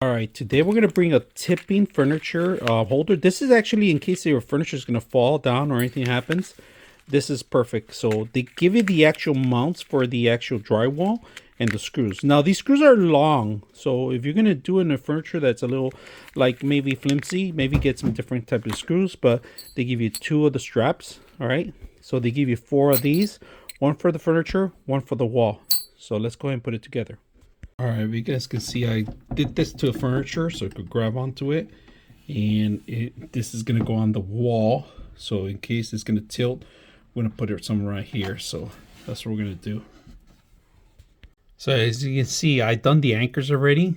All right, today we're going to bring a tipping furniture holder. This is actually in case your furniture is going to fall down or anything happens. This is perfect. So they give you the actual mounts for the actual drywall and the screws. Now these screws are long, so if you're going to do it in a furniture that's a little like maybe flimsy, maybe get some different type of screws, but they give you 2 of the straps. All right, so they give you 4 of these, 1 for the furniture, 1 for the wall. So let's go ahead and put it together. All right, you guys can see I did this to a furniture so I could grab onto it, and this is gonna go on the wall. So in case it's gonna tilt, we're gonna put it somewhere right here. So that's what we're gonna do. So as you can see, I've done the anchors already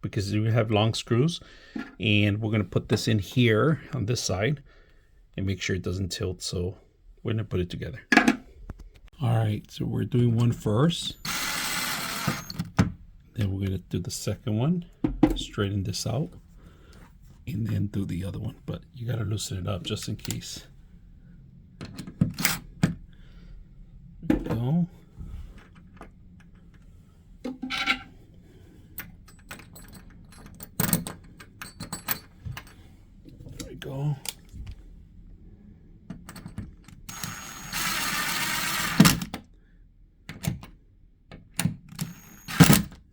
because we have long screws, and we're gonna put this in here on this side and make sure it doesn't tilt. So we're gonna put it together. All right, so we're doing one first. Then we're going to do the second one, straighten this out, and then do the other one. But you got to loosen it up just in case. There we go. There we go.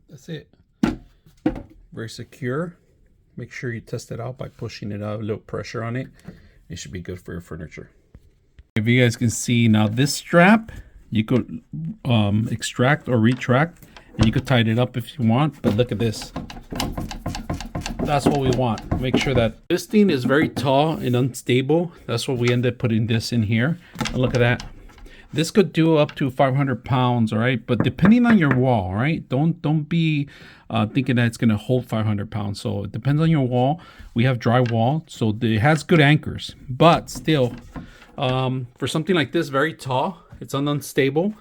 That's it. Very secure. Make sure you test it out by pushing it out, a little pressure on it. It should be good for your furniture. If you guys can see now, this strap you could extract or retract, and you could tighten it up if you want. But look at this. That's what we want. Make sure that this thing is very tall and unstable. That's what we end up putting this in here. And look at that. This could do up to 500 pounds, all right? But depending on your wall, all right? Don't be thinking that it's going to hold 500 pounds. So it depends on your wall. We have drywall, so it has good anchors. But still, for something like this, very tall, it's unstable,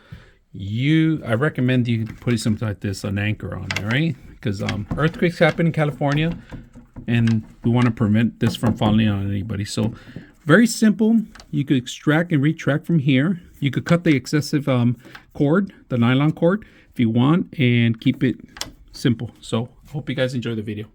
I recommend you put something like this, an anchor on it, right? Because earthquakes happen in California, and we want to prevent this from falling on anybody. So very simple. You could extract and retract from here. You could cut the excessive cord, the nylon cord, if you want, and keep it simple. So I hope you guys enjoy the video.